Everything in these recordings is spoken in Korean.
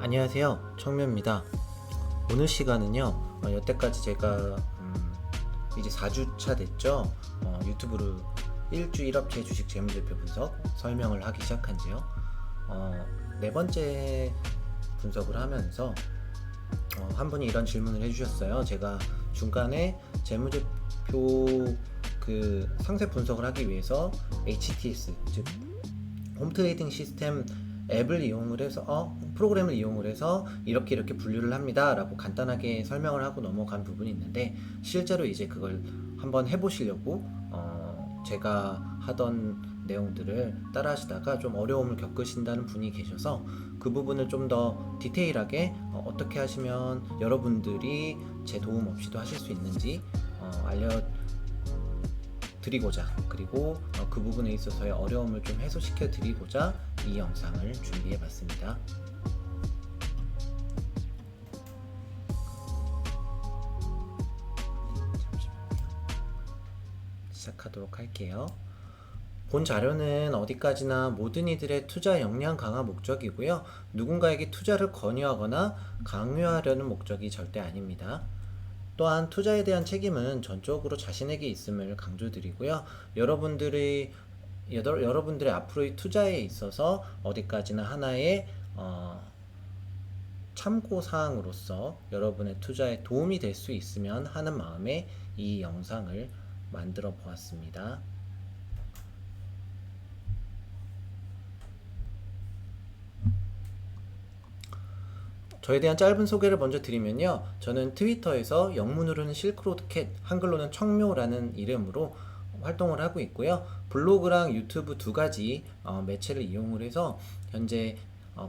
안녕하세요, 청묘입니다. 오늘 시간은요, 여태까지 제가 이제 4주차 됐죠. 유튜브로 일주일 업체 주식 재무제표 분석 설명을 하기 시작한 지요. 네 번째 분석을 하면서 한 분이 이런 질문을 해주셨어요. 제가 중간에 재무제표 그 상세 분석을 하기 위해서 HTS, 즉 홈트레이딩 시스템 앱을 이용을 해서 프로그램을 이용을 해서 이렇게 분류를 합니다 라고 간단하게 설명을 하고 넘어간 부분이 있는데, 실제로 이제 그걸 한번 해보시려고 제가 하던 내용들을 따라 하시다가 좀 어려움을 겪으신다는 분이 계셔서 그 부분을 좀 더 디테일하게 어떻게 하시면 여러분들이 제 도움 없이도 하실 수 있는지 드리고자, 그리고 그 부분에 있어서의 어려움을 좀 해소시켜 드리고자 이 영상을 준비해 봤습니다. 시작하도록 할게요. 본 자료는 어디까지나 모든 이들의 투자 역량 강화 목적이고요. 누군가에게 투자를 권유하거나 강요하려는 목적이 절대 아닙니다. 또한 투자에 대한 책임은 전적으로 자신에게 있음을 강조드리고요. 여러분들의 앞으로의 투자에 있어서 어디까지나 하나의 참고사항으로서 여러분의 투자에 도움이 될 수 있으면 하는 마음에 이 영상을 만들어 보았습니다. 저에 대한 짧은 소개를 먼저 드리면요. 저는 트위터에서 영문으로는 실크로드캣, 한글로는 청묘라는 이름으로 활동을 하고 있고요. 블로그랑 유튜브 두 가지 매체를 이용을 해서 현재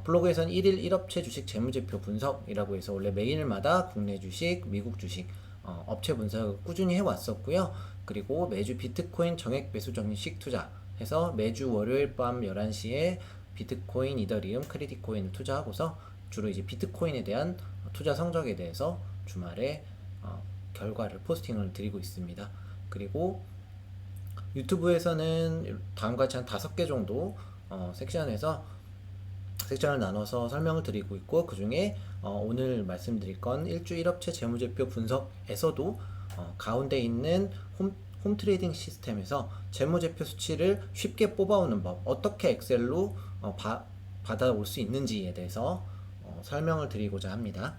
블로그에서는 1일 1업체 주식 재무제표 분석이라고 해서 원래 매일마다 국내 주식, 미국 주식 업체 분석을 꾸준히 해왔었고요. 그리고 매주 비트코인 정액 매수 정식 투자 해서 매주 월요일 밤 11시에 비트코인, 이더리움, 크레딧코인을 투자하고서 주로 이제 비트코인에 대한 투자 성적에 대해서 주말에 결과를 포스팅을 드리고 있습니다. 그리고 유튜브에서는 다음과 같이 한 5개 정도 섹션을 나눠서 설명을 드리고 있고, 그 중에 오늘 말씀드릴 건 일주일 업체 재무제표 분석에서도 가운데 있는 홈트레이딩 시스템에서 재무제표 수치를 쉽게 뽑아오는 법, 어떻게 엑셀로 받아올 수 있는지에 대해서 설명을 드리고자 합니다.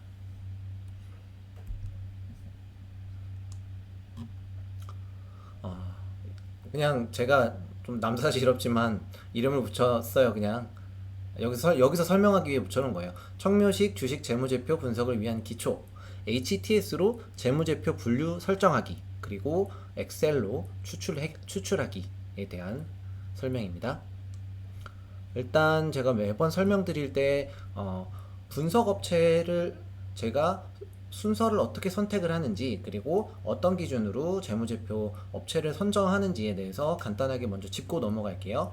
그냥 제가 좀 남사스럽지만 이름을 붙였어요. 그냥 여기서 설명하기 위해 붙여놓은 거예요. 청묘식 주식 재무제표 분석을 위한 기초, HTS로 재무제표 분류 설정하기, 그리고 엑셀로 추출하기에 대한 설명입니다. 일단 제가 매번 설명드릴 때 분석 업체를 제가 순서를 어떻게 선택을 하는지, 그리고 어떤 기준으로 재무제표 업체를 선정하는지에 대해서 간단하게 먼저 짚고 넘어갈게요.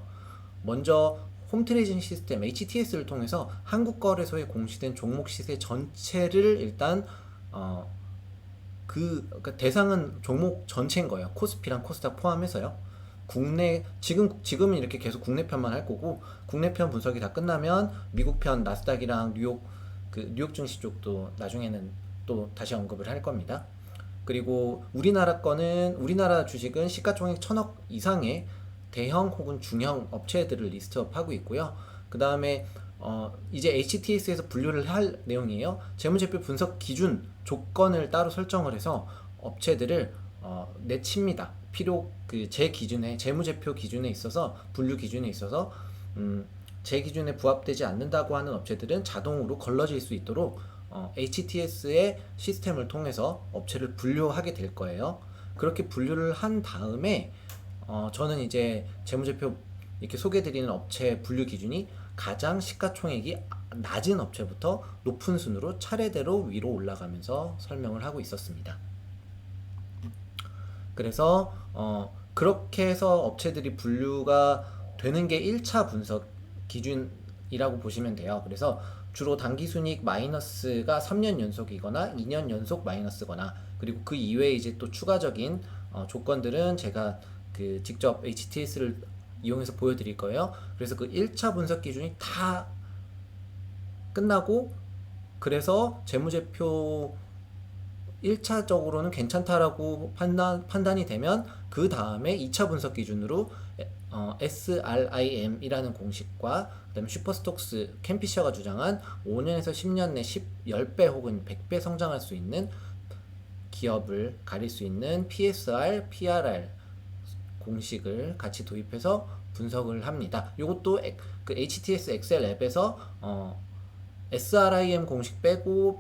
먼저 홈트레이딩 시스템 HTS를 통해서 한국거래소에 공시된 종목 시세 전체를 일단 그러니까 대상은 종목 전체인 거예요. 코스피랑 코스닥 포함해서요. 지금은 이렇게 계속 국내 편만 할 거고, 국내 편 분석이 다 끝나면 미국 편 나스닥이랑 뉴욕 증시 쪽도 나중에는 또 다시 언급을 할 겁니다. 그리고 우리나라 주식은 시가총액 1000억 이상의 대형 혹은 중형 업체들을 리스트업하고 있고요. 그 다음에 이제 HTS에서 분류를 할 내용이에요. 재무제표 분석 기준 조건을 따로 설정을 해서 업체들을 내칩니다. 제 기준에, 재무제표 기준에 있어서, 분류 기준에 있어서 제 기준에 부합되지 않는다고 하는 업체들은 자동으로 걸러질 수 있도록 HTS의 시스템을 통해서 업체를 분류하게 될 거예요. 그렇게 분류를 한 다음에 저는 이제 재무제표 이렇게 소개드리는 업체 분류 기준이 가장 시가총액이 낮은 업체부터 높은 순으로 차례대로 위로 올라가면서 설명을 하고 있었습니다. 그래서 그렇게 해서 업체들이 분류가 되는 게 1차 분석 기준이라고 보시면 돼요. 그래서 주로 당기순이익 마이너스가 3년 연속이거나 2년 연속 마이너스거나, 그리고 그 이외에 이제 또 추가적인 조건들은 제가 직접 HTS를 이용해서 보여드릴 거예요. 그래서 그 1차 분석 기준이 다 끝나고 그래서 재무제표 1차적으로는 괜찮다라고 판단이 되면 그 다음에 2차 분석 기준으로 SRIM이라는 공식과 그다음에 슈퍼스톡스 캠피셔가 주장한 5년에서 10년 내 10배 혹은 100배 성장할 수 있는 기업을 가릴 수 있는 PSR, PRR 공식을 같이 도입해서 분석을 합니다. 이것도 그 HTS 엑셀 앱에서 SRIM 공식 빼고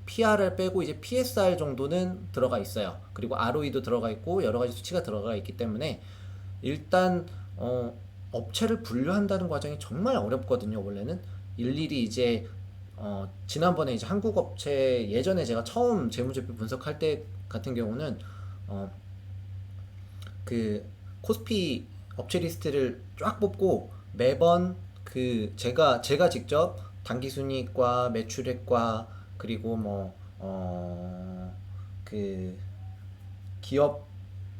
PRR 빼고 이제 PSR 정도는 들어가 있어요. 그리고 ROE도 들어가 있고 여러 가지 수치가 들어가 있기 때문에 일단 업체를 분류한다는 과정이 정말 어렵거든요. 원래는 일일이 이제 지난번에 이제 한국 업체 예전에 제가 처음 재무제표 분석할 때 같은 경우는 그 코스피 업체 리스트를 쫙 뽑고 매번 그 제가 직접 당기순이익과 매출액과 그리고 그 기업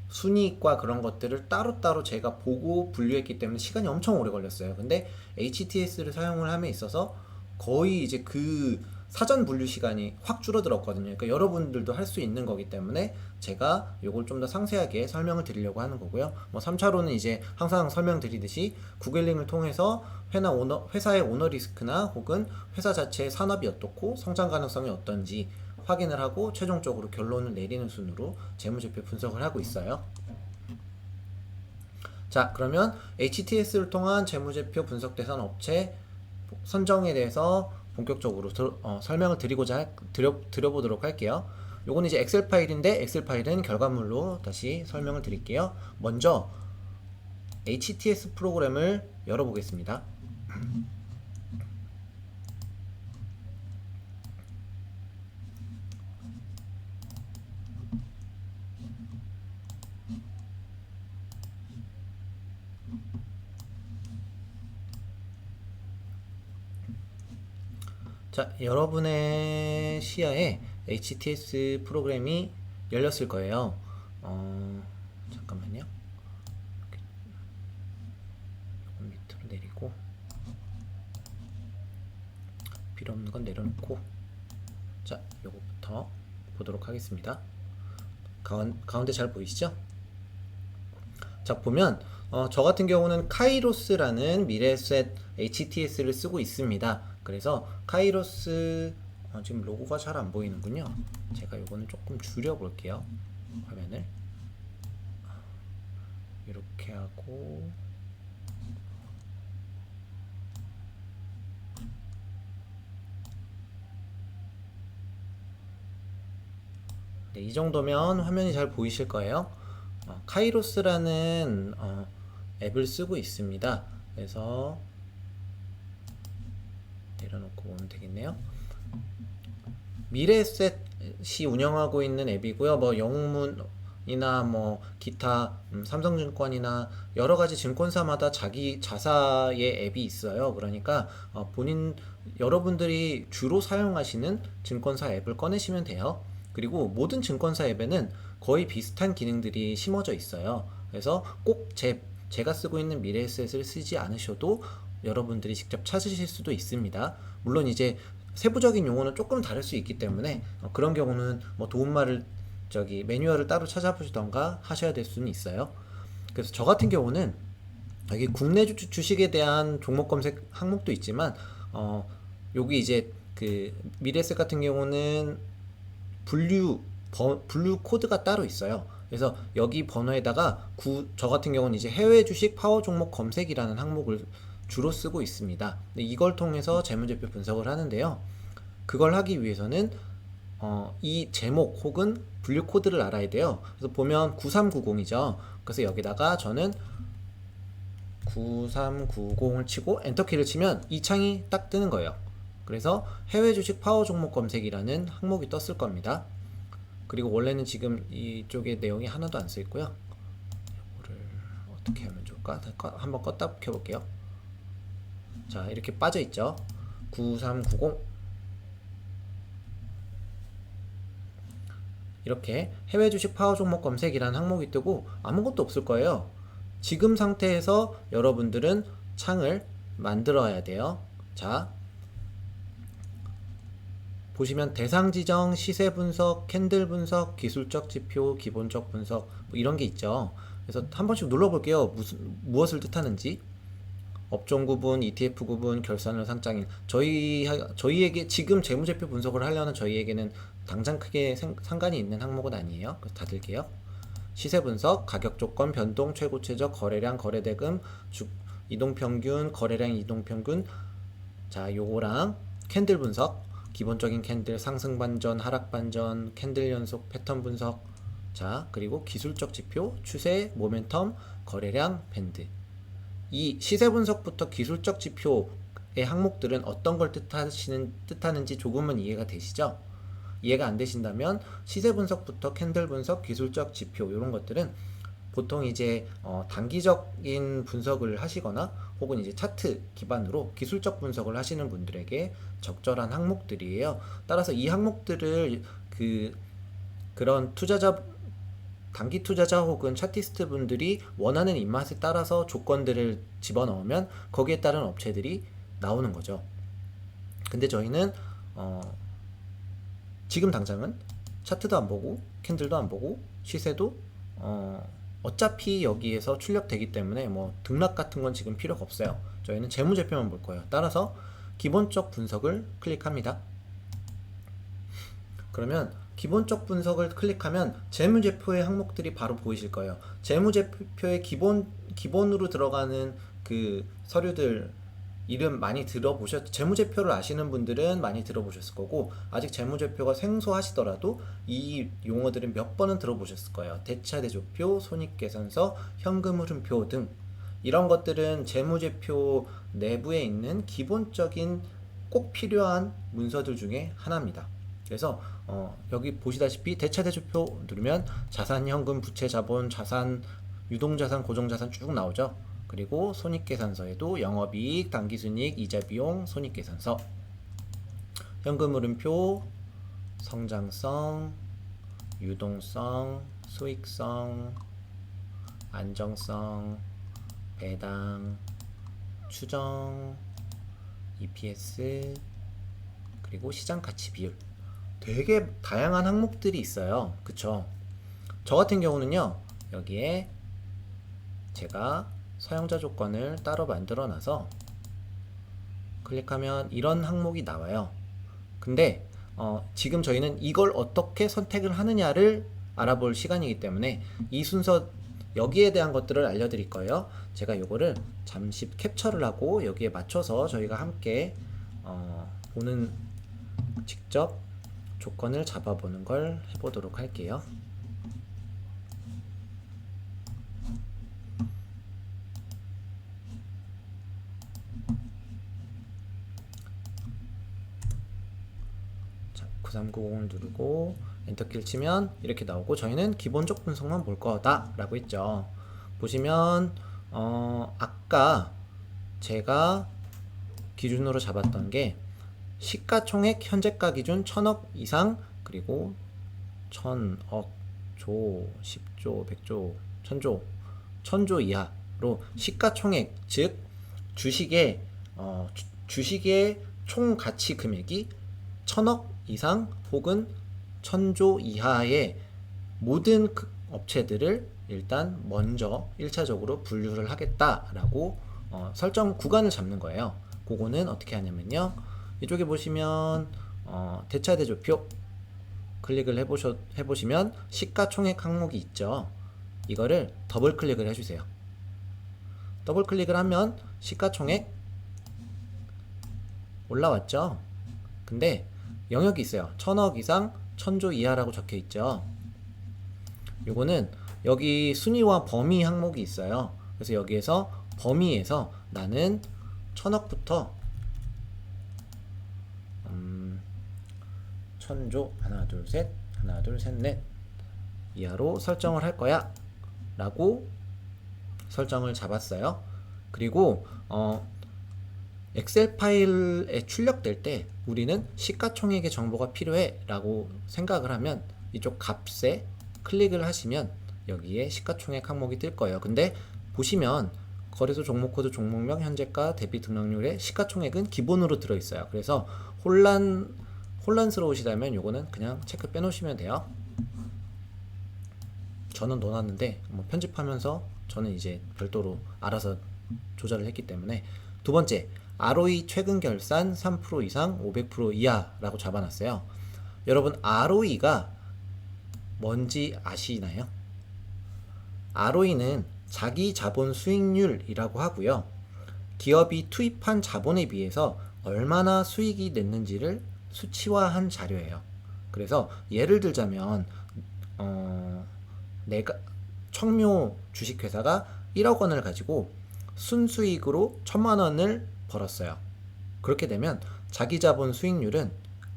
순이익과 그런 것들을 따로따로 제가 보고 분류했기 때문에 시간이 엄청 오래 걸렸어요. 근데 HTS를 사용을 함에 있어서 거의 이제 그 사전 분류 시간이 확 줄어들었거든요. 그러니까 여러분들도 할 수 있는 거기 때문에 제가 이걸 좀 더 상세하게 설명을 드리려고 하는 거고요. 3차로는 이제 항상 설명드리듯이 구글링을 통해서 회사의 오너 리스크나 혹은 회사 자체의 산업이 어떻고 성장 가능성이 어떤지 확인을 하고 최종적으로 결론을 내리는 순으로 재무제표 분석을 하고 있어요. 자, 그러면 HTS를 통한 재무제표 분석 대상 업체 선정에 대해서 본격적으로 설명을 드려보도록 할게요. 요건 이제 엑셀 파일인데 엑셀 파일은 결과물로 다시 설명을 드릴게요. 먼저 HTS 프로그램을 열어보겠습니다. 자, 여러분의 시야에 HTS 프로그램이 열렸을 거예요. 잠깐만요. 밑으로 내리고 필요 없는 건 내려놓고, 자, 요거부터 보도록 하겠습니다. 가운데 잘 보이시죠? 자, 보면 저 같은 경우는 카이로스라는 미래에셋 HTS를 쓰고 있습니다. 그래서 카이로스 지금 로고가 잘 안 보이는군요. 제가 요거는 조금 줄여 볼게요. 화면을 이렇게 하고, 네, 이 정도면 화면이 잘 보이실 거예요. 카이로스라는 앱을 쓰고 있습니다. 그래서 내려놓고 보면 되겠네요. 미래에셋이 운영하고 있는 앱이고요. 영문이나 기타 삼성증권이나 여러 가지 증권사마다 자기 자사의 앱이 있어요. 그러니까 여러분들이 주로 사용하시는 증권사 앱을 꺼내시면 돼요. 그리고 모든 증권사 앱에는 거의 비슷한 기능들이 심어져 있어요. 그래서 꼭 제가 쓰고 있는 미래에셋을 쓰지 않으셔도 여러분들이 직접 찾으실 수도 있습니다. 물론 이제 세부적인 용어는 조금 다를 수 있기 때문에 그런 경우는 도움말을 매뉴얼을 따로 찾아보시던가 하셔야 될 수는 있어요. 그래서 저 같은 경우는 여기 국내 주식에 대한 종목 검색 항목도 있지만 여기 이제 그 미래에셋 같은 경우는 분류 코드가 따로 있어요. 그래서 여기 번호에다가 저 같은 경우는 이제 해외 주식 파워 종목 검색이라는 항목을 주로 쓰고 있습니다. 이걸 통해서 재무제표 분석을 하는데요. 그걸 하기 위해서는 이 제목 혹은 분류 코드를 알아야 돼요. 그래서 보면 9390이죠. 그래서 여기다가 저는 9390을 치고 엔터키를 치면 이 창이 딱 뜨는 거예요. 그래서 해외 주식 파워 종목 검색이라는 항목이 떴을 겁니다. 그리고 원래는 지금 이쪽에 내용이 하나도 안 써있고요. 이거를 어떻게 하면 좋을까? 한번 껐다 켜볼게요. 자, 이렇게 빠져있죠. 9390 이렇게 해외 주식 파워 종목 검색이라는 항목이 뜨고 아무것도 없을 거예요. 지금 상태에서 여러분들은 창을 만들어야 돼요. 자, 보시면 대상 지정, 시세 분석, 캔들 분석, 기술적 지표, 기본적 분석 뭐 이런 게 있죠. 그래서 한 번씩 눌러볼게요. 무엇을 뜻하는지. 업종 구분, ETF 구분, 결산을 상장인 저희에게 지금 재무제표 분석을 하려는 저희에게는 당장 크게 상관이 있는 항목은 아니에요. 그래서 닫을게요. 시세 분석, 가격 조건, 변동, 최고 최저, 거래량, 거래대금, 이동평균, 거래량 이동평균. 자, 요거랑 캔들 분석, 기본적인 캔들, 상승 반전, 하락 반전, 캔들 연속 패턴 분석. 자, 그리고 기술적 지표, 추세, 모멘텀, 거래량, 밴드. 이 시세 분석부터 기술적 지표의 항목들은 어떤 걸 뜻하는지 조금은 이해가 되시죠? 이해가 안 되신다면 시세 분석부터 캔들 분석, 기술적 지표 이런 것들은 보통 이제 단기적인 분석을 하시거나 혹은 이제 차트 기반으로 기술적 분석을 하시는 분들에게 적절한 항목들이에요. 따라서 이 항목들을 그런 단기 투자자 혹은 차티스트 분들이 원하는 입맛에 따라서 조건들을 집어넣으면 거기에 따른 업체들이 나오는 거죠. 근데 저희는 지금 당장은 차트도 안 보고 캔들도 안 보고 시세도 어차피 여기에서 출력되기 때문에 뭐 등락 같은 건 지금 필요가 없어요. 저희는 재무제표만 볼 거예요. 따라서 기본적 분석을 클릭합니다. 그러면 기본적 분석을 클릭하면 재무제표의 항목들이 바로 보이실 거예요. 재무제표의 기본으로 들어가는 그 서류들 이름 많이 재무제표를 아시는 분들은 많이 들어보셨을 거고, 아직 재무제표가 생소하시더라도 이 용어들은 몇 번은 들어보셨을 거예요. 대차대조표, 손익계산서, 현금흐름표 등 이런 것들은 재무제표 내부에 있는 기본적인 꼭 필요한 문서들 중에 하나입니다. 그래서 여기 보시다시피 대차대조표 누르면 자산, 현금, 부채, 자본, 자산, 유동자산, 고정자산 쭉 나오죠. 그리고 손익계산서에도 영업이익, 당기순이익, 이자비용, 손익계산서, 현금흐름표, 성장성, 유동성, 수익성, 안정성, 배당, 추정, EPS, 그리고 시장가치 비율. 되게 다양한 항목들이 있어요. 그쵸? 저 같은 경우는요, 여기에 제가 사용자 조건을 따로 만들어 놔서 클릭하면 이런 항목이 나와요. 근데 지금 저희는 이걸 어떻게 선택을 하느냐를 알아볼 시간이기 때문에 이 순서 여기에 대한 것들을 알려드릴 거예요. 제가 요거를 잠시 캡처를 하고 여기에 맞춰서 저희가 함께 직접 조건을 잡아보는 걸 해보도록 할게요. 자, 9390을 누르고 엔터키를 치면 이렇게 나오고, 저희는 기본적 분석만 볼 거다 라고 했죠. 보시면 아까 제가 기준으로 잡았던 게 시가총액 현재가 기준 1000억 이상, 그리고 1000억, 조, 10조, 100조, 1000조, 1000조 이하로 시가총액, 즉 주식의 총 가치 금액이 1000억 이상 혹은 1000조 이하의 모든 업체들을 일단 먼저 1차적으로 분류를 하겠다라고 설정 구간을 잡는 거예요. 그거는 어떻게 하냐면요, 이쪽에 보시면 대차대조표 클릭을 해보시면 시가총액 항목이 있죠. 이거를 더블 클릭을 해주세요. 더블 클릭을 하면 시가총액 올라왔죠. 근데 영역이 있어요. 1000억 이상, 1000조 이하라고 적혀 있죠. 요거는 여기 순위와 범위 항목이 있어요. 그래서 여기에서 범위에서 나는 1000억부터 1000조 하나 둘 셋 넷 이하로 설정을 할 거야 라고 설정을 잡았어요. 그리고 엑셀 파일에 출력될 때 우리는 시가총액의 정보가 필요해 라고 생각을 하면 이쪽 값에 클릭을 하시면 여기에 시가총액 항목이 뜰 거예요. 근데 보시면 거래소 종목코드, 종목명, 현재가, 대비 등락률에 시가총액은 기본으로 들어있어요. 그래서 혼란스러우시다면 요거는 그냥 체크 빼놓으시면 돼요. 저는 넣어놨는데 뭐 편집하면서 저는 이제 별도로 알아서 조절을 했기 때문에. 두 번째, ROE 최근 결산 3% 이상 500% 이하라고 잡아놨어요. 여러분, ROE가 뭔지 아시나요? ROE는 자기 자본 수익률이라고 하고요. 기업이 투입한 자본에 비해서 얼마나 수익이 냈는지를 수치화한 자료예요. 그래서 예를 들자면 내가 청묘 주식회사가 1억 원을 가지고 순수익으로 1,000만 원을 벌었어요. 그렇게 되면 자기 자본 수익률은,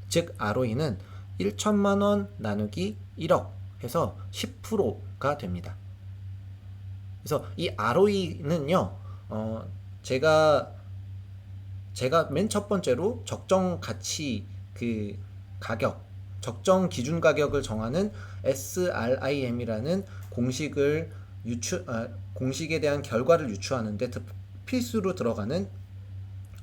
즉 ROE는 1,000만 원 나누기 1억 해서 10%가 됩니다. 그래서 이 ROE는요, 제가 맨 첫 번째로 적정 가치 그 가격, 적정 기준 가격을 정하는 SRIM이라는 공식에 대한 결과를 유추하는데 필수로 들어가는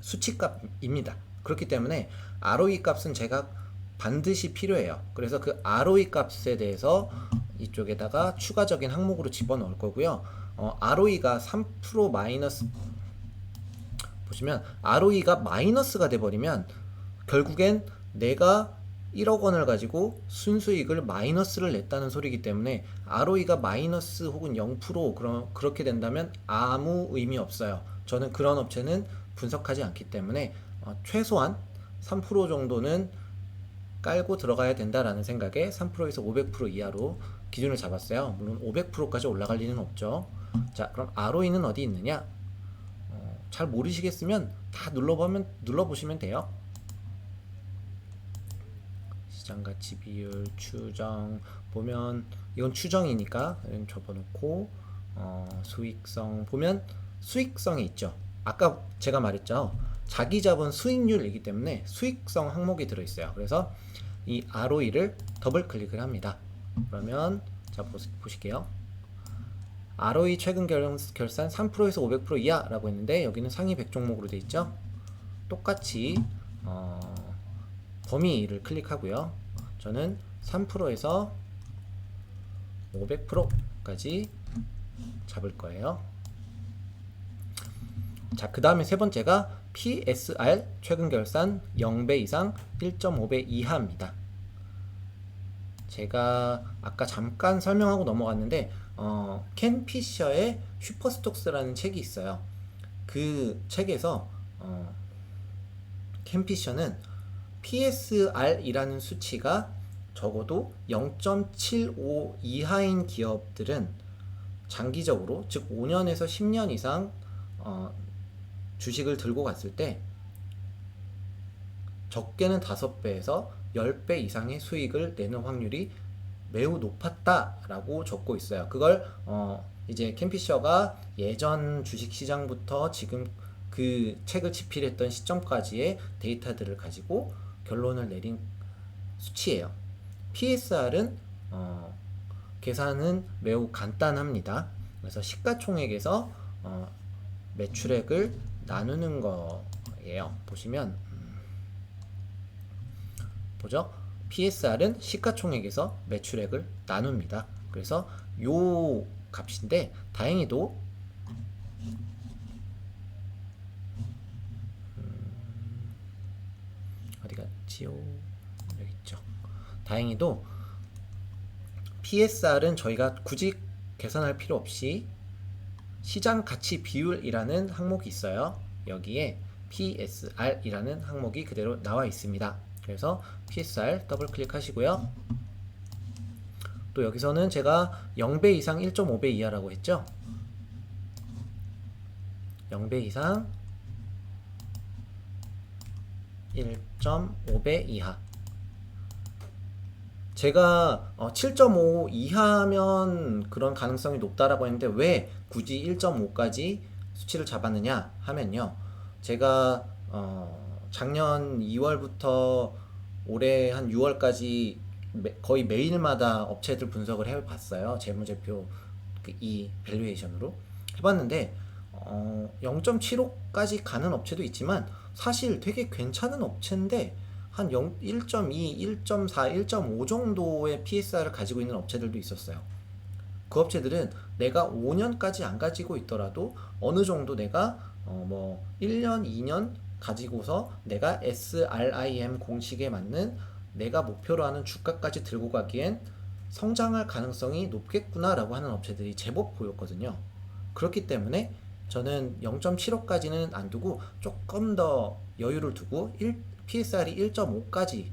수치값입니다. 그렇기 때문에 ROE 값은 제가 반드시 필요해요. 그래서 그 ROE 값에 대해서 이쪽에다가 추가적인 항목으로 집어넣을 거고요. ROE가 3% 마이너스, 보시면 ROE가 마이너스가 돼버리면 결국엔 내가 1억 원을 가지고 순수익을 마이너스를 냈다는 소리이기 때문에 ROE가 마이너스 혹은 0% 그렇게 된다면 아무 의미 없어요. 저는 그런 업체는 분석하지 않기 때문에 최소한 3% 정도는 깔고 들어가야 된다라는 생각에 3%에서 500% 이하로 기준을 잡았어요. 물론 500%까지 올라갈 리는 없죠. 자, 그럼 ROE는 어디 있느냐? 잘 모르시겠으면 다 눌러보시면 돼요. 시장가치 비율 추정 보면 이건 추정이니까 접어놓고, 수익성 보면 수익성이 있죠. 아까 제가 말했죠. 자기 자본 수익률이기 때문에 수익성 항목이 들어있어요. 그래서 이 ROE를 더블 클릭을 합니다. 그러면 자 보실게요. ROE 최근 결산 3%에서 500% 이하라고 했는데 여기는 상위 100종목으로 되어 있죠. 똑같이 범위를 클릭하고요. 저는 3%에서 500%까지 잡을 거예요. 자, 그 다음에 세 번째가 PSR 최근 결산 0배 이상 1.5배 이하입니다. 제가 아까 잠깐 설명하고 넘어갔는데 켄 피셔의 슈퍼스톡스라는 책이 있어요. 그 책에서 켄 피셔는 PSR이라는 수치가 적어도 0.75 이하인 기업들은 장기적으로, 즉 5년에서 10년 이상 주식을 들고 갔을 때 적게는 5배에서 10배 이상의 수익을 내는 확률이 매우 높았다라고 적고 있어요. 그걸 이제 켄 피셔가 예전 주식시장부터 지금 그 책을 집필했던 시점까지의 데이터들을 가지고 결론을 내린 수치예요. PSR은 계산은 매우 간단합니다. 그래서 시가총액에서 매출액을 나누는 거예요. 보시면 보죠? PSR은 시가총액에서 매출액을 나눕니다. 그래서 요 값인데 다행히도 어디 갔지요? 여기 있죠. 다행히도 PSR은 저희가 굳이 계산할 필요 없이 시장 가치 비율이라는 항목이 있어요. 여기에 PSR이라는 항목이 그대로 나와 있습니다. 그래서 PSR 더블 클릭하시고요. 또 여기서는 제가 0배 이상 1.5배 이하라고 했죠. 0배 이상 1.5배 이하. 제가 7.5 이하면 그런 가능성이 높다라고 했는데 왜 굳이 1.5까지 수치를 잡았느냐 하면요. 제가 작년 2월부터 올해 한 6월까지 거의 매일마다 업체들 분석을 해봤어요. 재무제표 이 밸류에이션으로 해봤는데 0.75까지 가는 업체도 있지만 사실 되게 괜찮은 업체인데 한 1.2, 1.4, 1.5 정도의 PSR을 가지고 있는 업체들도 있었어요. 그 업체들은 내가 5년까지 안 가지고 있더라도 어느 정도 내가 뭐 1년, 2년 가지고서 내가 SRIM 공식에 맞는 내가 목표로 하는 주가까지 들고 가기엔 성장할 가능성이 높겠구나라고 하는 업체들이 제법 보였거든요. 그렇기 때문에 저는 0.75까지는 안 두고 조금 더 여유를 두고 PSR이 1.5까지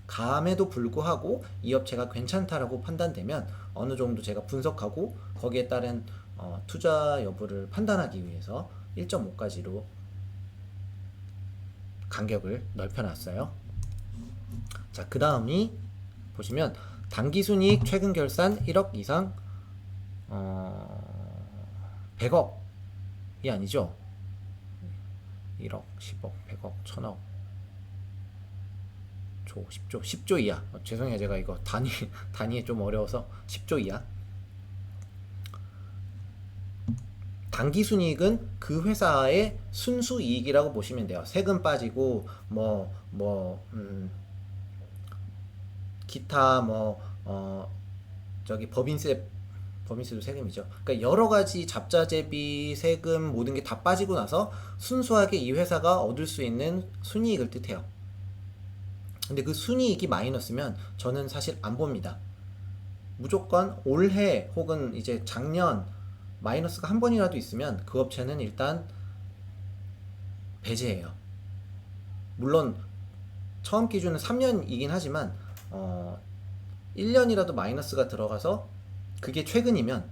감에도 불구하고 이 업체가 괜찮다라고 판단되면 어느 정도 제가 분석하고 거기에 따른 투자 여부를 판단하기 위해서 1.5까지로 간격을 넓혀놨어요. 자, 그 다음이 보시면 당기순이익 최근 결산 1억 이상 100억이 아니죠. 1억, 10억, 100억, 1000억, 10조, 10조 이하. 죄송해요, 제가 이거 단위에 좀 어려워서 10조 이하. 당기순이익은 그 회사의 순수이익이라고 보시면 돼요. 세금 빠지고 기타 저기 법인세도 세금이죠. 그러니까 여러 가지 잡자재비, 세금 모든 게 다 빠지고 나서 순수하게 이 회사가 얻을 수 있는 순이익을 뜻해요. 근데 그 순이익이 마이너스면 저는 사실 안 봅니다. 무조건 올해 혹은 이제 작년 마이너스가 한 번이라도 있으면 그 업체는 일단 배제해요. 물론 처음 기준은 3년이긴 하지만 1년이라도 마이너스가 들어가서 그게 최근이면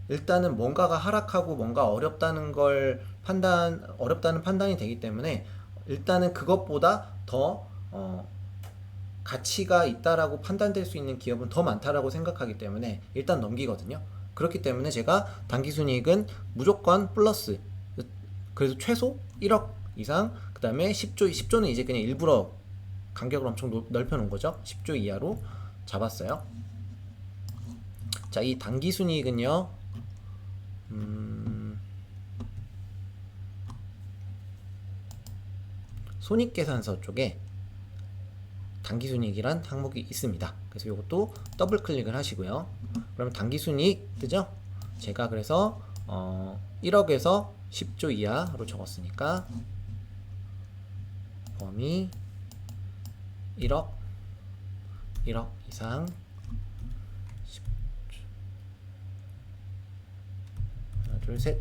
일단은 뭔가가 하락하고 뭔가 어렵다는 판단이 되기 때문에 일단은 그것보다 더 가치가 있다라고 판단될 수 있는 기업은 더 많다라고 생각하기 때문에 일단 넘기거든요. 그렇기 때문에 제가 당기순이익은 무조건 플러스, 그래서 최소 1억 이상, 그 다음에 10조는 이제 그냥 일부러 간격을 엄청 넓혀 놓은 거죠. 10조 이하로 잡았어요. 자, 이 당기순이익은요, 손익계산서 쪽에 당기순이익이란 항목이 있습니다. 그래서 이것도 더블 클릭을 하시고요. 그러면 당기순이익 뜨죠? 제가 그래서 1억에서 10조 이하로 적었으니까 범위 1억 이상 10조. 하나 둘 셋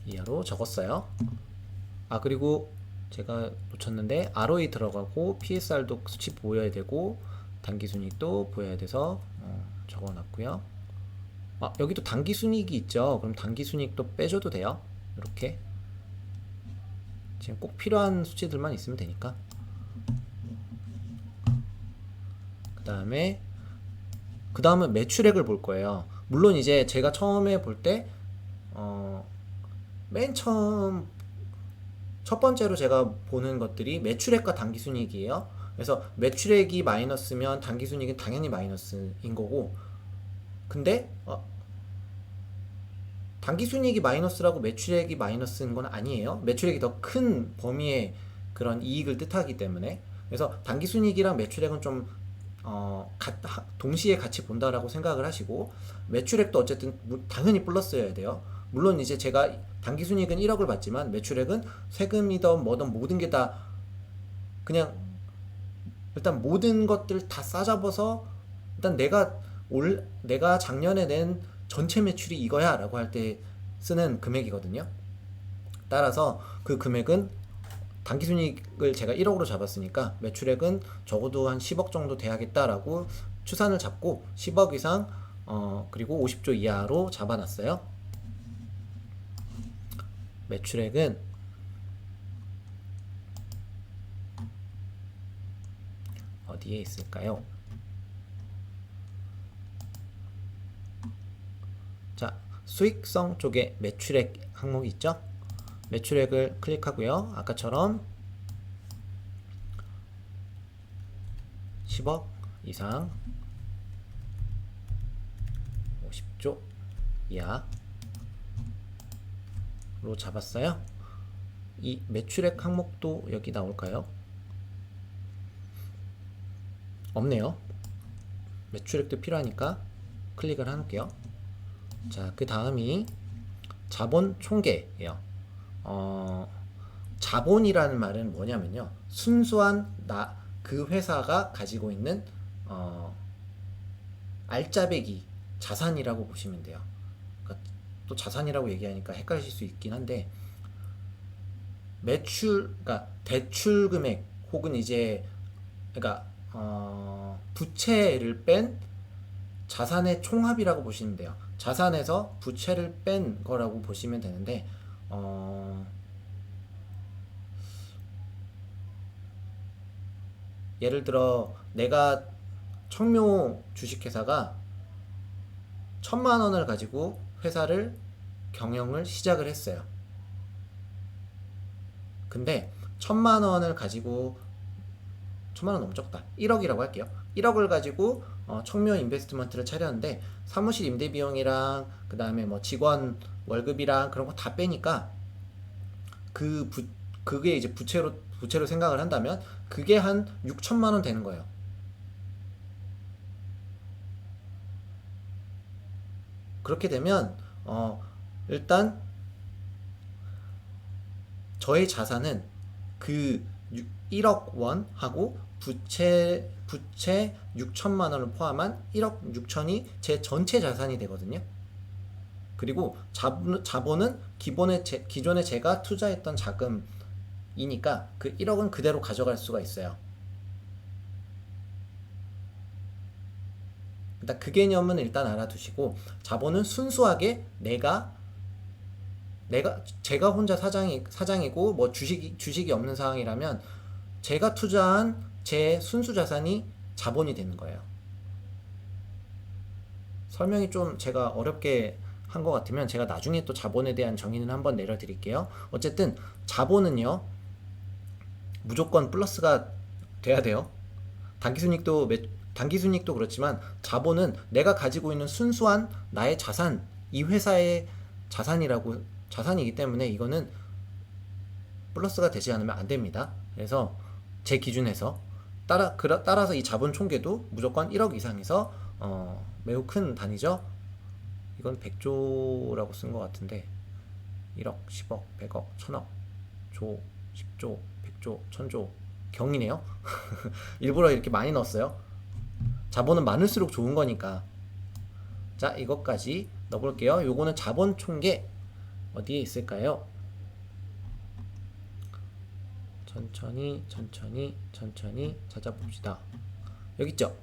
이하로 적었어요. 아, 그리고 제가 놓쳤는데 ROE 들어가고 PSR도 수치 보여야 되고 당기순이익도 보여야 돼서 적어놨고요. 아, 여기도 당기순이익이 있죠. 그럼 당기순이익도 빼줘도 돼요. 이렇게 지금 꼭 필요한 수치들만 있으면 되니까. 그 다음은 매출액을 볼 거예요. 물론 이제 제가 처음에 볼 때 맨 처음 첫 번째로 제가 보는 것들이 매출액과 당기순이익이에요. 그래서 매출액이 마이너스면 당기순이익은 당연히 마이너스인 거고, 근데 당기순이익이 마이너스라고 매출액이 마이너스인 건 아니에요. 매출액이 더 큰 범위의 그런 이익을 뜻하기 때문에. 그래서 당기순이익이랑 매출액은 좀 동시에 같이 본다라고 생각을 하시고, 매출액도 어쨌든 당연히 플러스여야 돼요. 물론 이제 제가 당기순이익은 1억을 받지만 매출액은 세금이든 뭐든 모든 게 다 그냥 일단 모든 것들 다 싸잡아서 일단 내가 작년에 낸 전체 매출이 이거야 라고 할 때 쓰는 금액이거든요. 따라서 그 금액은 당기순이익을 제가 1억으로 잡았으니까 매출액은 적어도 한 10억 정도 돼야겠다라고 추산을 잡고 10억 이상 그리고 50조 이하로 잡아놨어요. 매출액은 어디에 있을까요? 자, 수익성 쪽에 매출액 항목이 있죠? 매출액을 클릭하고요. 아까처럼 10억 이상 50조 이하로 잡았어요. 이 매출액 항목도 여기 나올까요? 없네요. 매출액도 필요하니까 클릭을 해놓을게요. 자, 그 다음이 자본 총계예요. 자본이라는 말은 뭐냐면요, 순수한 그 회사가 가지고 있는 알짜배기 자산이라고 보시면 돼요. 그러니까 또 자산이라고 얘기하니까 헷갈리실 수 있긴 한데, 그러니까 대출 금액 혹은 이제 그러니까 부채를 뺀 자산의 총합이라고 보시면 돼요. 자산에서 부채를 뺀 거라고 보시면 되는데, 예를 들어 내가 청묘 주식회사가 1,000만 원을 가지고 회사를 경영을 시작을 했어요. 근데 1,000만 원을 가지고, 1,000만 원 너무 적다, 1억이라고 할게요. 1억을 가지고 청묘 인베스트먼트를 차렸는데 사무실 임대 비용이랑 그 다음에 뭐 직원 월급이랑 그런 거 다 빼니까 그게 이제 부채로 생각을 한다면 그게 한 6천만 원 되는 거예요. 그렇게 되면 일단 저의 자산은 그 1억 원하고 부채 6천만 원을 포함한 1억 6천이 제 전체 자산이 되거든요. 그리고 자본은 기존에 제가 투자했던 자금이니까 그 1억은 그대로 가져갈 수가 있어요. 일단 그 개념은 일단 알아두시고, 자본은 순수하게 제가 혼자 사장이고 뭐 주식이 없는 상황이라면 제가 투자한 제 순수 자산이 자본이 되는 거예요. 설명이 좀 제가 어렵게 한 것 같으면 제가 나중에 또 자본에 대한 정의는 한번 내려드릴게요. 어쨌든 자본은요, 무조건 플러스가 돼야 돼요. 단기순이익도 그렇지만 자본은 내가 가지고 있는 순수한 나의 자산, 이 회사의 자산이기 때문에 이거는 플러스가 되지 않으면 안 됩니다. 그래서 제 기준에서 따라서 이 자본 총계도 무조건 1억 이상에서 매우 큰 단위죠. 이건 100조라고 쓴 것 같은데 1억, 10억, 100억, 1000억, 조, 10조, 100조, 1000조 경이네요. 일부러 이렇게 많이 넣었어요. 자본은 많을수록 좋은 거니까. 자, 이것까지 넣어볼게요. 요거는 자본 총계 어디에 있을까요? 천천히 찾아봅시다. 여기 있죠?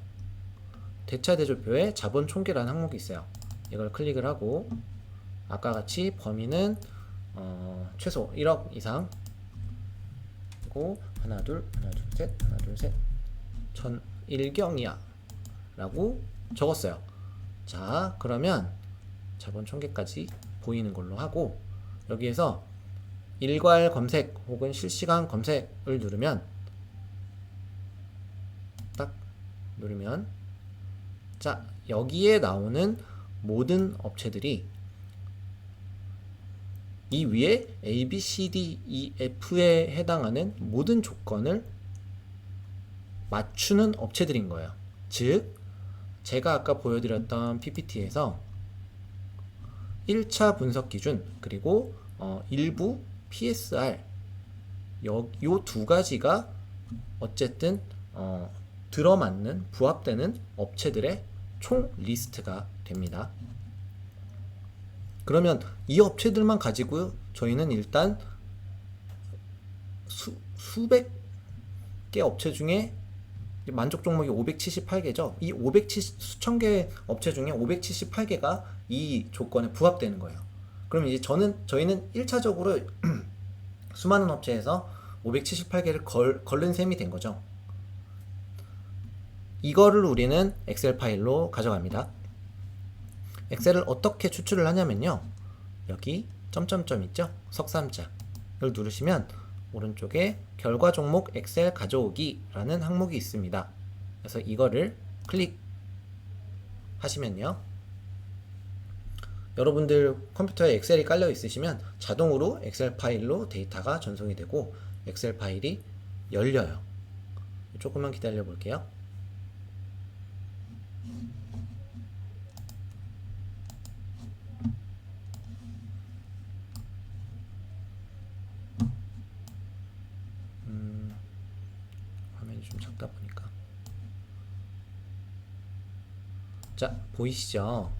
대차대조표에 자본 총계라는 항목이 있어요. 이걸 클릭을 하고 아까 같이 범위는 최소 1억 이상, 그리고 하나 둘 셋 1,001경이야 라고 적었어요. 자, 그러면 자본 총계까지 보이는 걸로 하고, 여기에서 일괄 검색 혹은 실시간 검색을 누르면 자, 여기에 나오는 모든 업체들이 이 위에 A, B, C, D, E, F에 해당하는 모든 조건을 맞추는 업체들인 거예요. 즉, 제가 아까 보여드렸던 PPT에서 1차 분석 기준 그리고 일부 PSR, 요 두 가지가 어쨌든 들어맞는, 부합되는 업체들의 총 리스트가 됩니다. 그러면 이 업체들만 가지고 저희는 일단 수백 개 업체 중에 만족 종목이 578개죠. 이 수천 개 업체 중에 578개가 이 조건에 부합되는 거예요. 그럼 이제 저희는 1차적으로 수많은 업체에서 578개를 걸른 셈이 된 거죠. 이거를 우리는 엑셀 파일로 가져갑니다. 엑셀을 어떻게 추출을 하냐면요, 여기 점점점 있죠? 석삼자 이걸 누르시면 오른쪽에 결과 종목 엑셀 가져오기 라는 항목이 있습니다. 그래서 이거를 클릭하시면요, 여러분들 컴퓨터에 엑셀이 깔려 있으시면 자동으로 엑셀 파일로 데이터가 전송이 되고 엑셀 파일이 열려요. 조금만 기다려 볼게요. 화면이 좀 작다 보니까. 자, 보이시죠?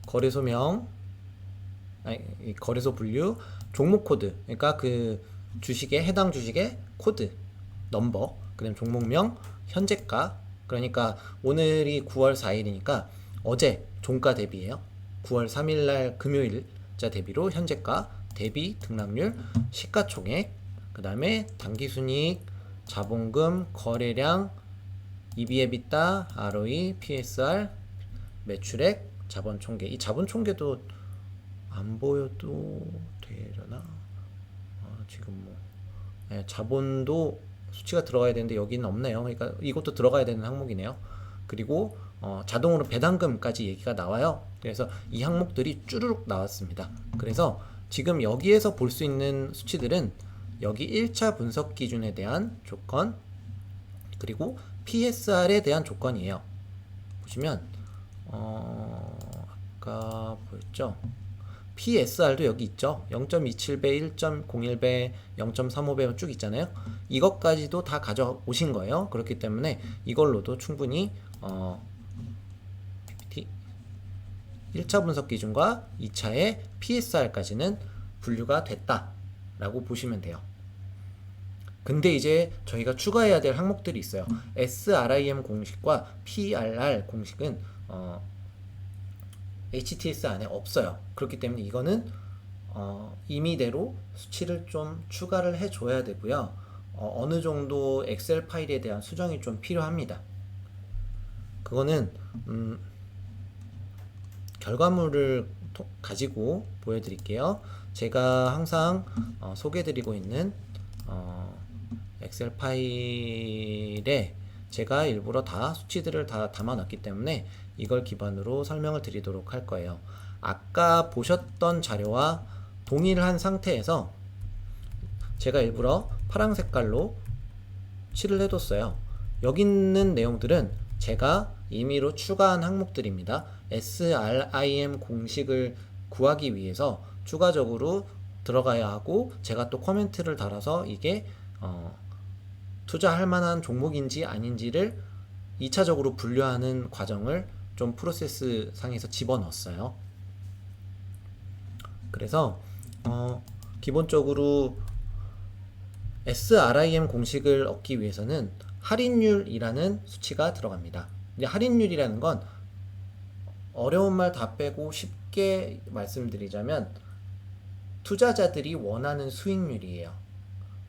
거래소명, 아니, 거래소 분류, 종목 코드, 그러니까 그 주식의 해당 주식의 코드, 넘버, 그다음 종목명, 현재가. 그러니까 오늘이 9월 4일이니까 어제 종가 대비예요. 9월 3일 날 금요일자 대비로 현재가, 대비, 등락률, 시가총액, 그다음에 당기순이익, 자본금, 거래량, EBITA, ROE, PSR, 매출액, 자본총계. 이 자본총계도 안 보여도 되려나? 지금 뭐 자본도 수치가 들어가야 되는데 여기는 없네요. 그러니까 이것도 들어가야 되는 항목이네요. 그리고 자동으로 배당금까지 얘기가 나와요. 그래서 이 항목들이 쭈루룩 나왔습니다. 그래서 지금 여기에서 볼 수 있는 수치들은 여기 1차 분석 기준에 대한 조건, 그리고 PSR에 대한 조건이에요. 보시면 아까 보였죠? PSR도 여기 있죠. 0.27배, 1.01배, 0.35배 쭉 있잖아요. 이것까지도 다 가져오신 거예요. 그렇기 때문에 이걸로도 충분히 PPT 1차 분석 기준과 2차의 PSR까지는 분류가 됐다라고 보시면 돼요. 근데 이제 저희가 추가해야 될 항목들이 있어요. SRIM 공식과 PRR 공식은 HTS 안에 없어요. 그렇기 때문에 이거는 임의대로 수치를 좀 추가를 해줘야 되고요. 어느 정도 엑셀 파일에 대한 수정이 좀 필요합니다. 그거는 결과물을 가지고 보여드릴게요. 제가 항상 소개해드리고 있는 엑셀 파일에 제가 일부러 다 수치들을 다 담아놨기 때문에 이걸 기반으로 설명을 드리도록 할 거예요. 아까 보셨던 자료와 동일한 상태에서 제가 일부러 파란 색깔로 칠을 해뒀어요. 여기 있는 내용들은 제가 임의로 추가한 항목들입니다. SRIM 공식을 구하기 위해서 추가적으로 들어가야 하고, 제가 또 코멘트를 달아서 이게 투자할 만한 종목인지 아닌지를 2차적으로 분류하는 과정을 좀 프로세스 상에서 집어넣었어요. 그래서 기본적으로 SRIM 공식을 얻기 위해서는 할인율이라는 수치가 들어갑니다. 이제 할인율이라는 건 어려운 말 다 빼고 쉽게 말씀드리자면 투자자들이 원하는 수익률이에요.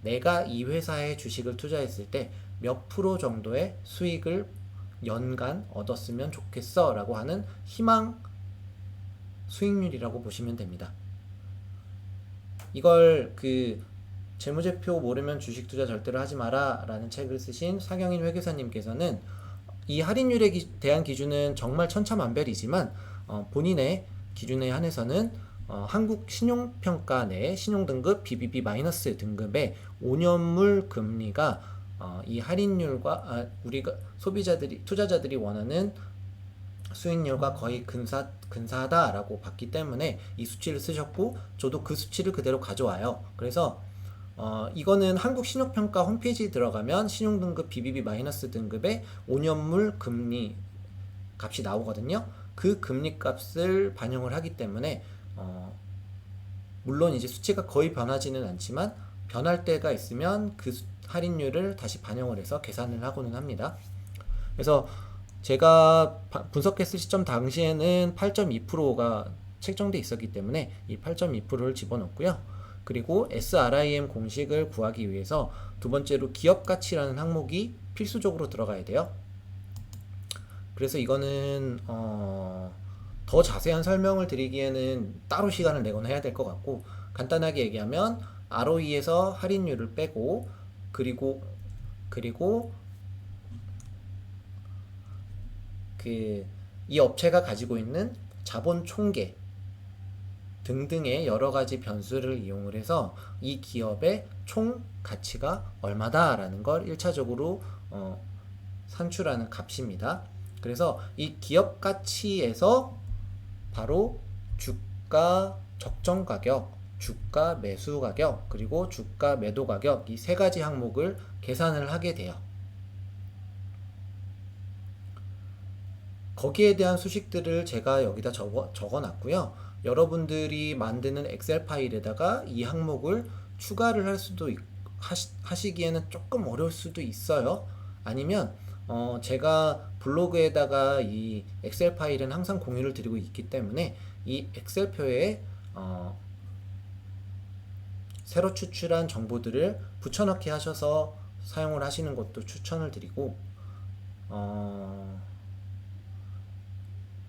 내가 이 회사에 주식을 투자했을 때 몇 프로 정도의 수익을 연간 얻었으면 좋겠어 라고 하는 희망 수익률이라고 보시면 됩니다. 이걸 그 재무제표 모르면 주식 투자 절대로 하지 마라 라는 책을 쓰신 사경인 회계사님께서는 이 할인율에 대한 기준은 정말 천차만별이지만 본인의 기준에 한해서는 한국 신용평가 내 신용등급 BBB- 등급의 5년물 금리가 이 할인율과 우리가 투자자들이 원하는 수익률과 거의 근사하다라고 봤기 때문에 이 수치를 쓰셨고, 저도 그 수치를 그대로 가져와요. 그래서 이거는 한국신용평가 홈페이지에 들어가면 신용등급 BBB- 등급의 5년물 금리 값이 나오거든요. 그 금리 값을 반영을 하기 때문에 물론 이제 수치가 거의 변하지는 않지만 변할 때가 있으면 그 할인율을 다시 반영을 해서 계산을 하고는 합니다. 그래서 제가 분석했을 시점 당시에는 8.2%가 책정돼 있었기 때문에 이 8.2%를 집어넣고요. 그리고 SRIM 공식을 구하기 위해서 두 번째로 기업가치라는 항목이 필수적으로 들어가야 돼요. 그래서 이거는 더 자세한 설명을 드리기에는 따로 시간을 내거나 해야 될 것 같고, 간단하게 얘기하면 ROE에서 할인율을 빼고, 그리고 이 업체가 가지고 있는 자본 총계, 등등의 여러 가지 변수를 이용을 해서 이 기업의 총 가치가 얼마다라는 걸 1차적으로 산출하는 값입니다. 그래서 이 기업 가치에서 바로 주가 적정 가격, 주가 매수 가격, 그리고 주가 매도 가격 이 세 가지 항목을 계산을 하게 돼요. 거기에 대한 수식들을 제가 여기다 적어놨고요. 여러분들이 만드는 엑셀 파일에다가 이 항목을 추가를 할 수도 하시기에는 조금 어려울 수도 있어요. 아니면 제가 블로그에다가 이 엑셀 파일은 항상 공유를 드리고 있기 때문에 이 엑셀표에 새로 추출한 정보들을 붙여넣기 하셔서 사용을 하시는 것도 추천을 드리고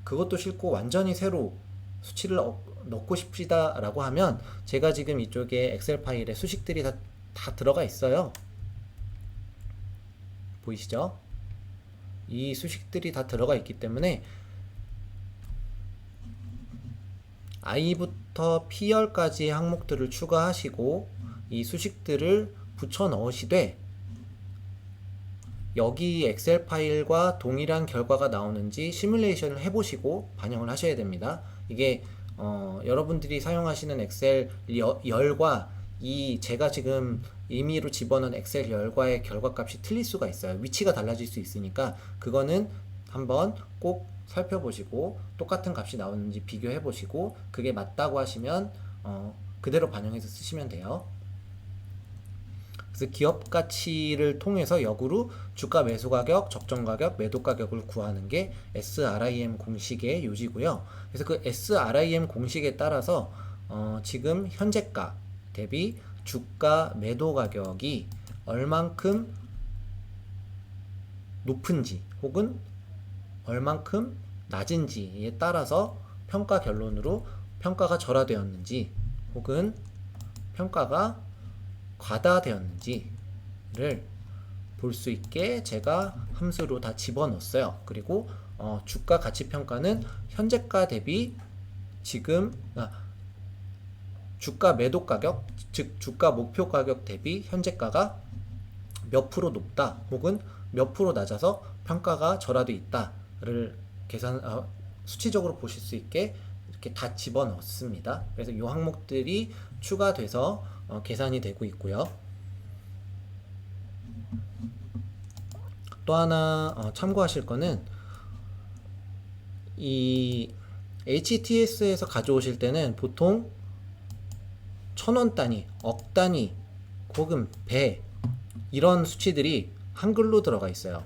그것도 싫고 완전히 새로 수치를 넣고 싶시다 라고 하면 제가 지금 이쪽에 엑셀 파일에 수식들이 다 들어가 있어요. 보이시죠? 이 수식들이 다 들어가 있기 때문에 I부터 P열까지의 항목들을 추가하시고 이 수식들을 붙여 넣으시되 여기 엑셀 파일과 동일한 결과가 나오는지 시뮬레이션을 해보시고 반영을 하셔야 됩니다. 이게 여러분들이 사용하시는 엑셀 열과 이 제가 지금 임의로 집어넣은 엑셀 열과의 결과값이 틀릴 수가 있어요. 위치가 달라질 수 있으니까 그거는 한번 꼭 살펴보시고 똑같은 값이 나오는지 비교해 보시고 그게 맞다고 하시면 그대로 반영해서 쓰시면 돼요. 그래서 기업 가치를 통해서 역으로 주가 매수 가격, 적정 가격, 매도 가격을 구하는 게 SRIM 공식의 요지고요. 그래서 그 SRIM 공식에 따라서 지금 현재가 대비 주가 매도 가격이 얼만큼 높은지 혹은 얼만큼 낮은지에 따라서 평가 결론으로 평가가 절하되었는지 혹은 평가가 과다되었는지를 볼 수 있게 제가 함수로 다 집어넣었어요. 그리고 주가 가치 평가는 현재가 대비 지금 주가 매도 가격, 즉 주가 목표 가격 대비 현재가가 몇 프로 높다 혹은 몇 프로 낮아서 평가가 절하돼 있다를 수치적으로 보실 수 있게 이렇게 다 집어넣습니다. 그래서 이 항목들이 추가돼서 계산이 되고 있고요. 또 하나 참고하실 거는 이 HTS에서 가져오실 때는 보통 1000원 단위, 억 단위, 혹은 배 이런 수치들이 한글로 들어가 있어요.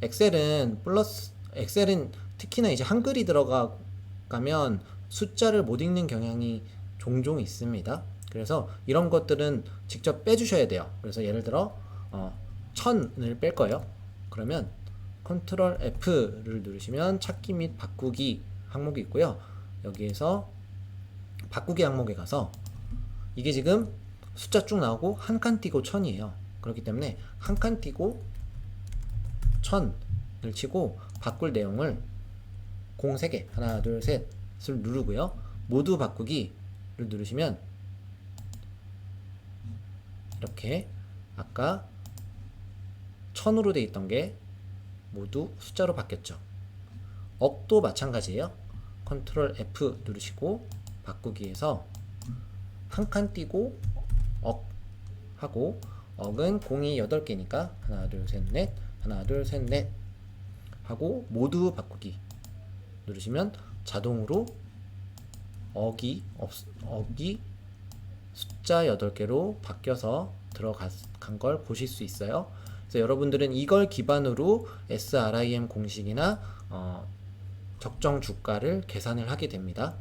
엑셀은 특히나 이제 한글이 들어가면 숫자를 못 읽는 경향이 종종 있습니다. 그래서 이런 것들은 직접 빼주셔야 돼요. 그래서 예를 들어 1000을 뺄 거예요. 그러면 컨트롤 F를 누르시면 찾기 및 바꾸기 항목이 있고요. 여기에서 바꾸기 항목에 가서 이게 지금 숫자 쭉 나오고 한 칸 띄고 1000이에요. 그렇기 때문에 한 칸 띄고 1000을 치고 바꿀 내용을 공 3개 하나 둘 셋을 누르고요. 모두 바꾸기를 누르시면 이렇게 아까 1000으로 돼 있던 게 모두 숫자로 바뀌었죠. 억도 마찬가지예요. 컨트롤 F 누르시고 바꾸기에서 한 칸 띄고 억 하고 억은 공이 8개니까 하나 둘 셋 넷 하나 둘 셋 넷 하고 모두 바꾸기 누르시면 자동으로 억이 숫자 8개로 바뀌어서 들어간 걸 보실 수 있어요. 그래서 여러분들은 이걸 기반으로 SRIM 공식이나 적정 주가를 계산을 하게 됩니다.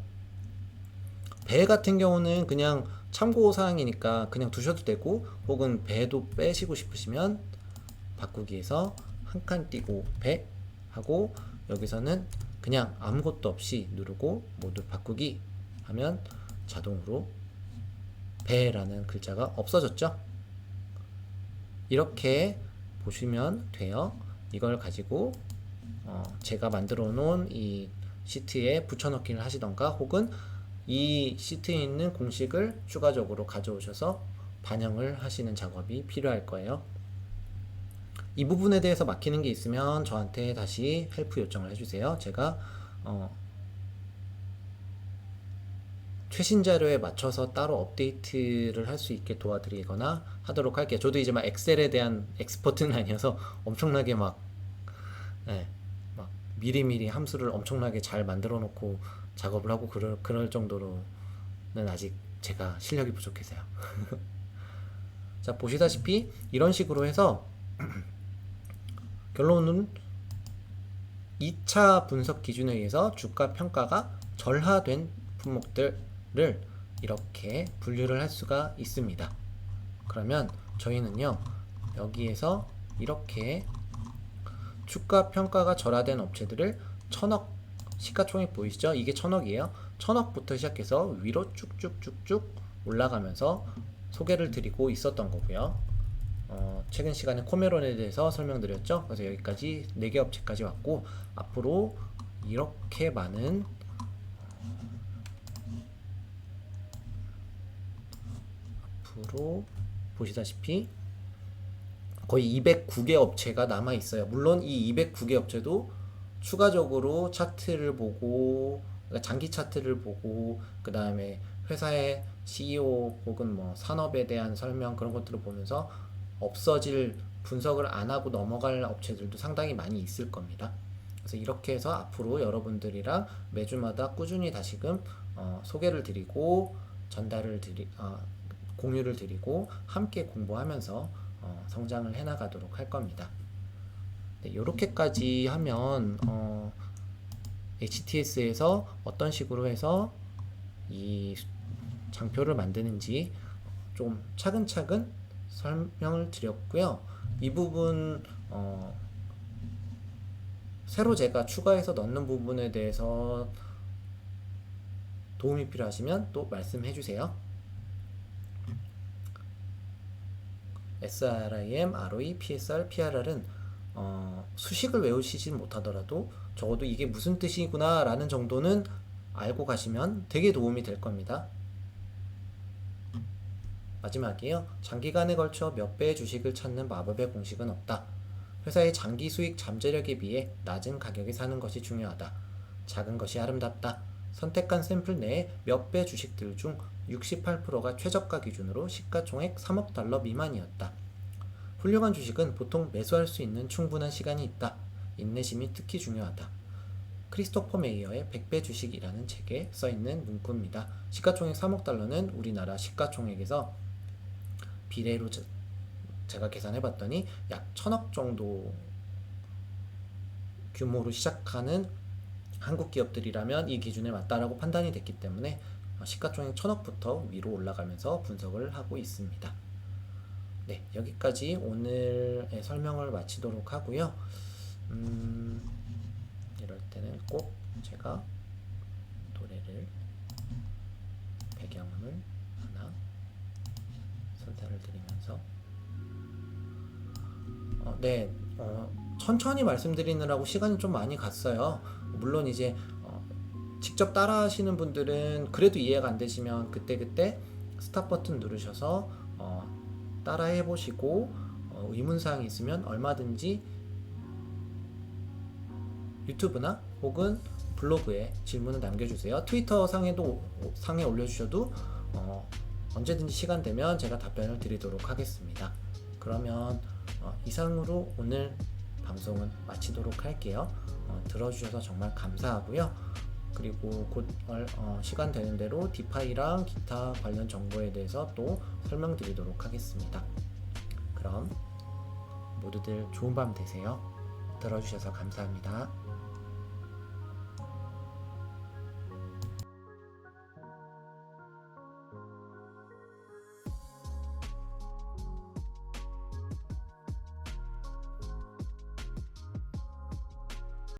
배 같은 경우는 그냥 참고사항이니까 그냥 두셔도 되고 혹은 배도 빼시고 싶으시면 바꾸기에서 한 칸 띄고 배 하고 여기서는 그냥 아무것도 없이 누르고 모두 바꾸기 하면 자동으로 배라는 글자가 없어졌죠. 이렇게 보시면 돼요. 이걸 가지고 제가 만들어 놓은 이 시트에 붙여넣기를 하시던가 혹은 이 시트에 있는 공식을 추가적으로 가져오셔서 반영을 하시는 작업이 필요할 거예요. 이 부분에 대해서 막히는 게 있으면 저한테 다시 헬프 요청을 해주세요. 제가 최신 자료에 맞춰서 따로 업데이트를 할 수 있게 도와드리거나 하도록 할게요. 저도 이제 막 엑셀에 대한 엑스퍼트는 아니어서 엄청나게 예, 막 미리미리 함수를 엄청나게 잘 만들어 놓고 작업을 하고 그럴 정도로는 아직 제가 실력이 부족해서요. 자, 보시다시피 이런 식으로 해서 결론은 2차 분석 기준에 의해서 주가 평가가 절하된 품목들을 이렇게 분류를 할 수가 있습니다. 그러면 저희는요, 여기에서 이렇게 주가 평가가 절하된 업체들을 1000억, 시가총액 보이시죠? 이게 1000억이에요. 1000억부터 시작해서 위로 쭉쭉쭉쭉 올라가면서 소개를 드리고 있었던 거고요. 최근 시간에 코메론에 대해서 설명드렸죠. 그래서 여기까지 4개 업체까지 왔고, 앞으로 이렇게 많은 앞으로 보시다시피 거의 209개 업체가 남아 있어요. 물론 이 209개 업체도 추가적으로 차트를 보고, 그러니까 장기 차트를 보고, 그 다음에 회사의 CEO 혹은 뭐 산업에 대한 설명 그런 것들을 보면서 없어질 분석을 안 하고 넘어갈 업체들도 상당히 많이 있을 겁니다. 그래서 이렇게 해서 앞으로 여러분들이랑 매주마다 꾸준히 다시금 소개를 드리고 공유를 드리고 함께 공부하면서 성장을 해나가도록 할 겁니다. 네, 이렇게까지 하면 HTS에서 어떤 식으로 해서 이 장표를 만드는지 좀 차근차근 설명을 드렸고요. 이 부분 새로 제가 추가해서 넣는 부분에 대해서 도움이 필요하시면 또 말씀해 주세요. SRIM, ROE, PSR, PRR은 수식을 외우시지 못하더라도 적어도 이게 무슨 뜻이구나 라는 정도는 알고 가시면 되게 도움이 될 겁니다. 마지막이에요. 장기간에 걸쳐 몇 배의 주식을 찾는 마법의 공식은 없다. 회사의 장기 수익 잠재력에 비해 낮은 가격에 사는 것이 중요하다. 작은 것이 아름답다. 선택한 샘플 내에 몇 배 주식들 중 68%가 최저가 기준으로 시가총액 3억 달러 미만이었다. 훌륭한 주식은 보통 매수할 수 있는 충분한 시간이 있다. 인내심이 특히 중요하다. 크리스토퍼 메이어의 100배 주식이라는 책에 써있는 문구입니다. 시가총액 3억 달러는 우리나라 시가총액에서 비례로 제가 계산해봤더니 약 1000억 정도 규모로 시작하는 한국 기업들이라면 이 기준에 맞다라고 판단이 됐기 때문에 시가총액 1000억부터 위로 올라가면서 분석을 하고 있습니다. 네, 여기까지 오늘의 설명을 마치도록 하고요. 이럴 때는 꼭 제가 노래를 배경음을 하나 선택을 드리면서 천천히 말씀드리느라고 시간이 좀 많이 갔어요. 물론 이제 직접 따라 하시는 분들은 그래도 이해가 안 되시면 그때그때 스탑 버튼 누르셔서 따라 해보시고 의문사항이 있으면 얼마든지 유튜브나 혹은 블로그에 질문을 남겨주세요. 트위터 상에 올려주셔도 언제든지 시간 되면 제가 답변을 드리도록 하겠습니다. 그러면 이상으로 오늘 방송은 마치도록 할게요. 들어주셔서 정말 감사하고요. 그리고 곧 시간 되는 대로 디파이랑 기타 관련 정보에 대해서 또 설명드리도록 하겠습니다. 그럼 모두들 좋은 밤 되세요. 들어주셔서 감사합니다.